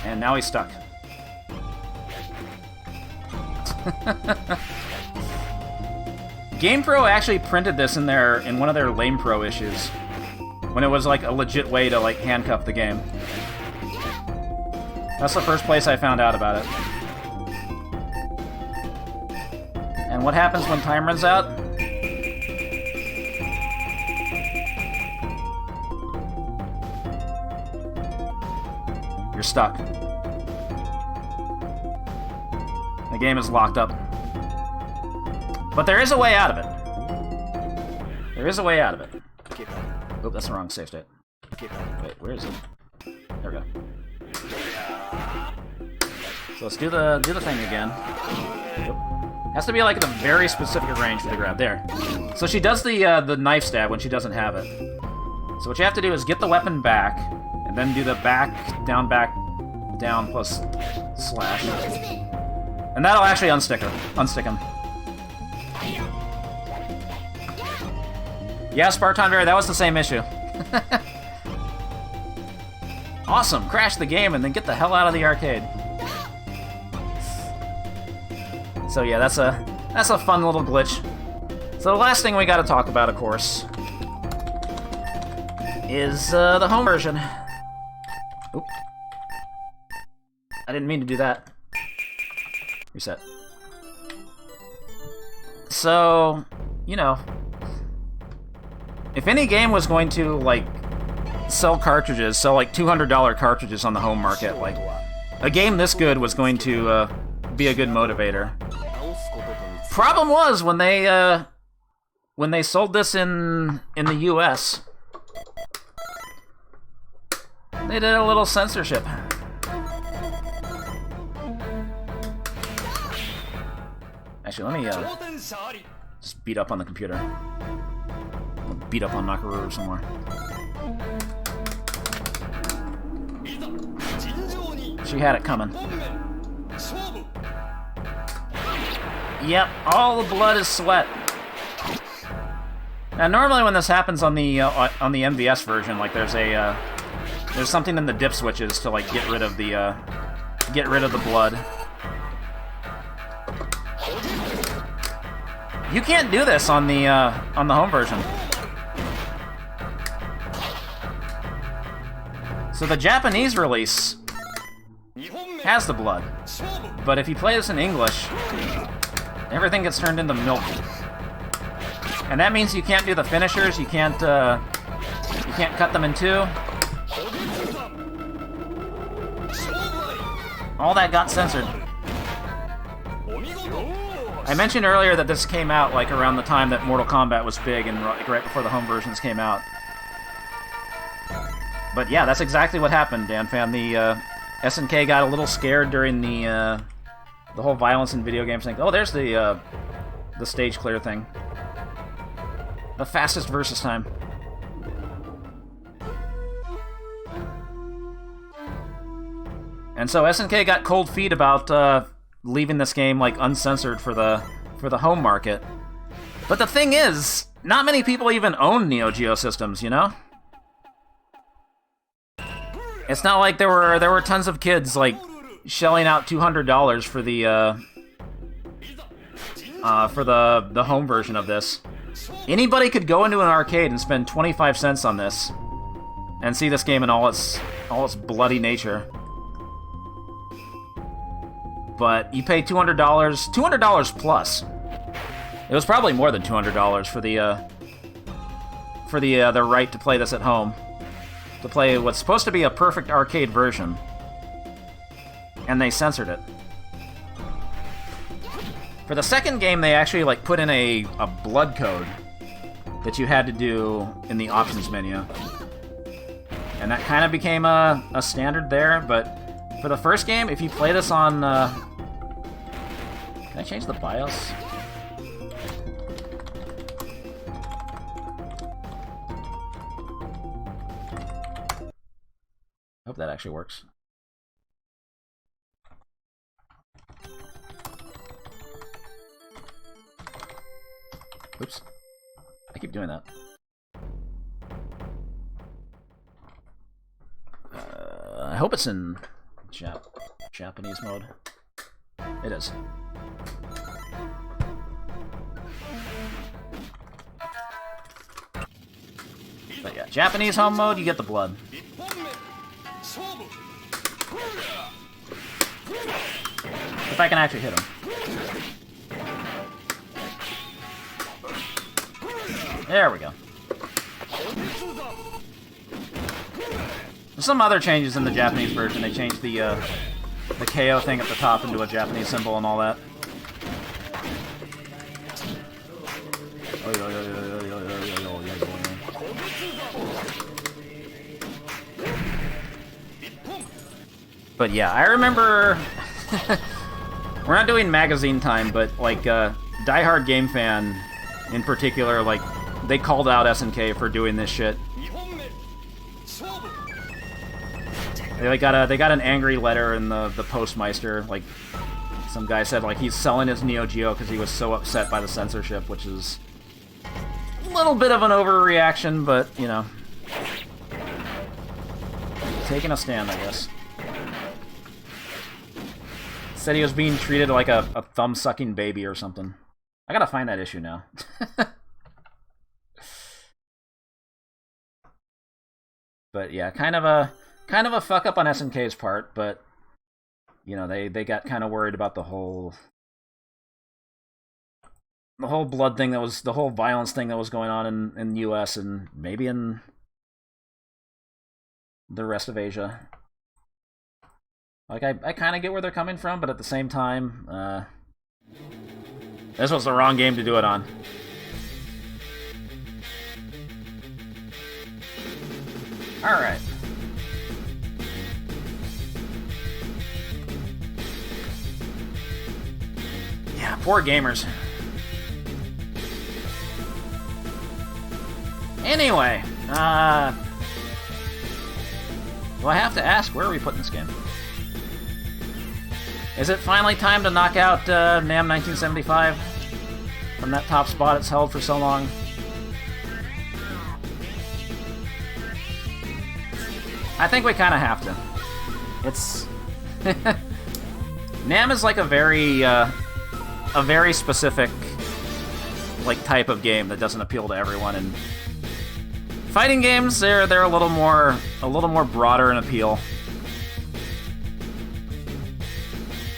And now he's stuck. GamePro actually printed this in one of their Lame Pro issues, when it was like a legit way to like handcuff the game. That's the first place I found out about it. And what happens when time runs out? You're stuck. The game is locked up. But there is a way out of it. There is a way out of it. Oh, that's the wrong save state. Wait, where is it? There we go. So let's do the thing again. Oh. Has to be like in a very specific range for the grab. There. So she does the knife stab when she doesn't have it. So what you have to do is get the weapon back, and then do the back, down plus slash. And that'll actually unstick him. Yeah, Spartan Berry, that was the same issue. Awesome, crash the game and then get the hell out of the arcade. So yeah, that's a fun little glitch. So the last thing we gotta talk about, of course, is the home version. Oop. I didn't mean to do that. Reset. So, you know, if any game was going to, like, sell like $200 cartridges on the home market, like, a game this good was going to be a good motivator. Problem was, when they sold this in the US, they did a little censorship. Actually, let me just beat up on the computer. I'll beat up on Nakaruru somewhere. She had it coming. Yep, all the blood is sweat. Now, normally when this happens on the MVS version, like there's something in the dip switches to like get rid of the blood. You can't do this on the home version. So the Japanese release has the blood, but if you play this in English, everything gets turned into milk, and that means you can't do the finishers. You can't cut them in two. All that got censored. I mentioned earlier that this came out like around the time that Mortal Kombat was big, and right before the home versions came out. But yeah, that's exactly what happened, DanFan. The SNK got a little scared during the whole violence in video games thing. Oh, there's the stage clear thing. The fastest versus time. And so SNK got cold feet about leaving this game like uncensored for the home market. But the thing is, not many people even own Neo Geo systems, you know? It's not like there were tons of kids like shelling out $200 for the home version of this. Anybody could go into an arcade and spend 25 cents on this and see this game in all its bloody nature. But you pay $200 plus. It was probably more than $200 for the right to play this at home, to play what's supposed to be a perfect arcade version, and they censored it. For the second game, they actually like put in a blood code that you had to do in the options menu, and that kind of became a standard there. But for the first game, if you play this on can I change the BIOS? Hope that actually works. Oops. I keep doing that. I hope it's in Japanese mode. It is. But yeah, Japanese home mode, you get the blood. If I can actually hit him. There we go. There's some other changes in the Japanese version. They changed the KO thing at the top into a Japanese symbol and all that. But yeah, I remember... We're not doing magazine time, but like Die Hard Game Fan in particular, like they called out SNK for doing this shit. They got an angry letter in the Postmeister. Like some guy said, like he's selling his Neo Geo because he was so upset by the censorship, which is a little bit of an overreaction, but you know, taking a stand, I guess. Said he was being treated like a thumb-sucking baby or something. I gotta find that issue now. But yeah, kind of a fuck up on SNK's part, but you know, they got kind of worried about the whole blood thing that was, the whole violence thing that was going on in the US and maybe in the rest of Asia. Like, I kind of get where they're coming from, but at the same time, this was the wrong game to do it on. Alright. Yeah, poor gamers. Anyway, well, I have to ask, where are we putting this game? Is it finally time to knock out Nam 1975 from that top spot it's held for so long? I think we kind of have to. It's Nam is like a very specific like type of game that doesn't appeal to everyone, and fighting games they're a little more broader in appeal.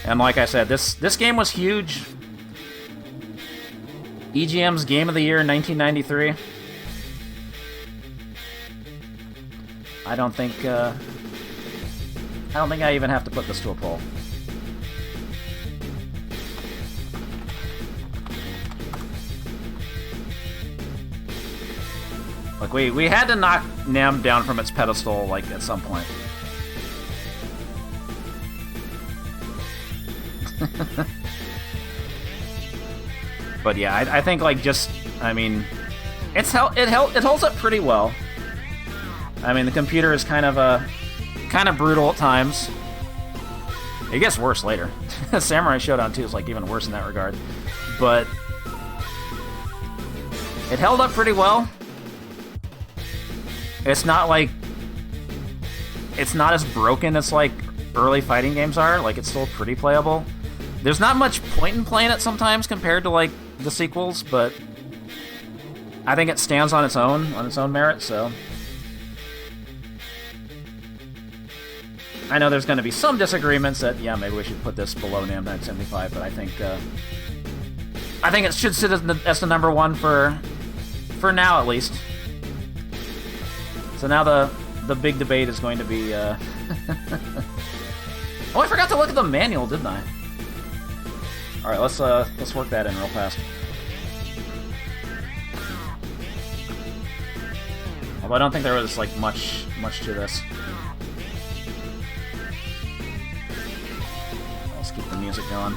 And like I said, this game was huge. EGM's Game of the Year in 1993. I don't think I even have to put this to a poll. Like we had to knock Nam down from its pedestal like at some point. But yeah, I think like I mean, it holds up pretty well. I mean, the computer is kind of brutal at times. It gets worse later. Samurai Shodown 2 is like even worse in that regard. But it held up pretty well. It's not as broken as like early fighting games are. Like, it's still pretty playable. There's not much point in playing it sometimes compared to like the sequels, but I think it stands on its own merit, so I know there's going to be some disagreements that, yeah, maybe we should put this below Nam 975, but I think it should sit as the number one for now, at least. So now the big debate is going to be... Oh, I forgot to look at the manual, didn't I? Alright, let's work that in real fast. Although I don't think there was, like, much to this. Let's keep the music going.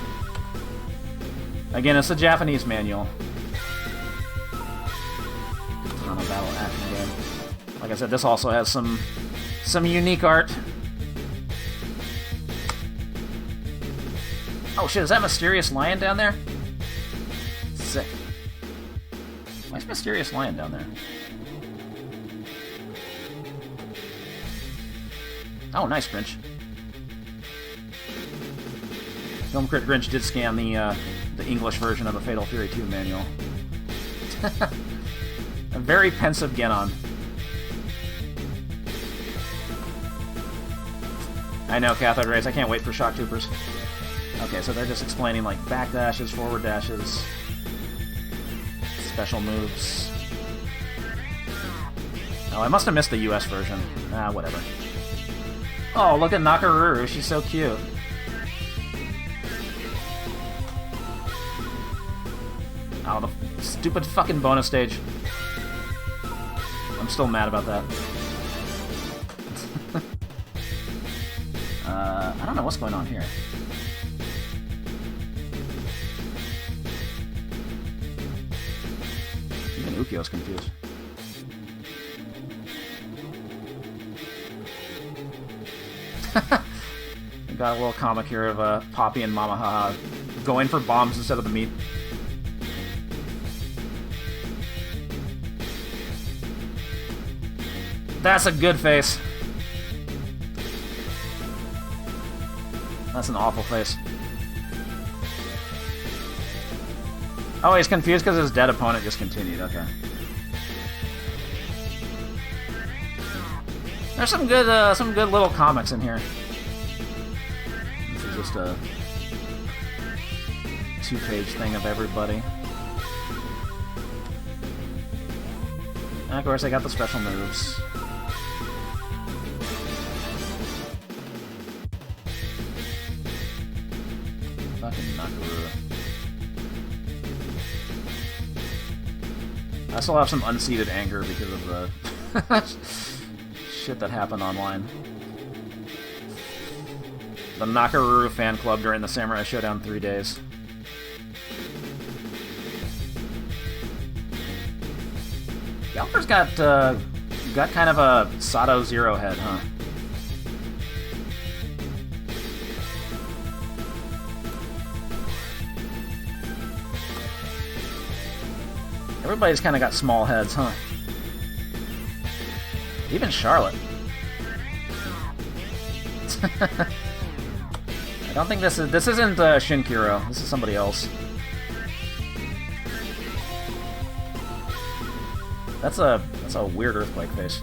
Again, it's a Japanese manual. Ton of battle action game. Like I said, this also has some unique art. Oh shit, is that Mysterious Lion down there? Sick. Why is Mysterious Lion down there? Oh, nice, Grinch. Film Crit Grinch did scan the English version of the Fatal Fury 2 manual. A very pensive Genon. I know, Cathode Rays. I can't wait for Shock Troopers. Okay, so they're just explaining, like, back dashes, forward dashes, special moves. Oh, I must have missed the US version. Ah, whatever. Oh, look at Nakaruru. She's so cute. Oh, the stupid fucking bonus stage. I'm still mad about that. I don't know what's going on here. Even Ukyo's confused. We got a little comic here of Poppy and Mama Haha going for bombs instead of the meat. That's a good face. That's an awful face. Oh, he's confused because his dead opponent just continued. Okay. There's some good little comics in here. This is just a 2-page thing of everybody. And of course, I got the special moves. Fucking Nakarura. I still have some unseated anger because of the shit that happened online. The Nakaruru fan club during the Samurai Shodown 3 days. Galper's got kind of a Sato Zero head, huh? Everybody's kind of got small heads, huh? Even Charlotte. I don't think this isn't Shinkiro. This is somebody else. That's a weird earthquake face.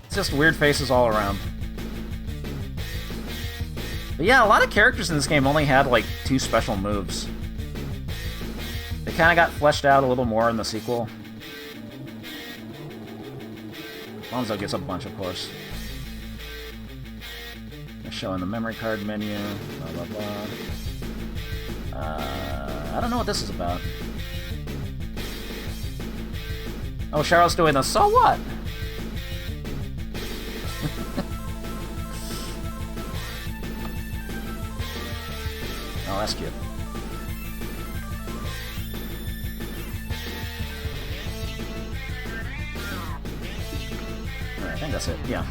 It's just weird faces all around. But yeah, a lot of characters in this game only had like 2 special moves. They kind of got fleshed out a little more in the sequel. Lonzo gets a bunch, of course. They're showing the memory card menu, blah blah blah. I don't know what this is about. Oh, Cheryl's doing the so what? Oh, that's cute. Alright, I think that's it, yeah.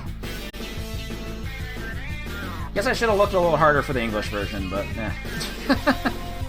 Guess I should have looked a little harder for the English version, but eh.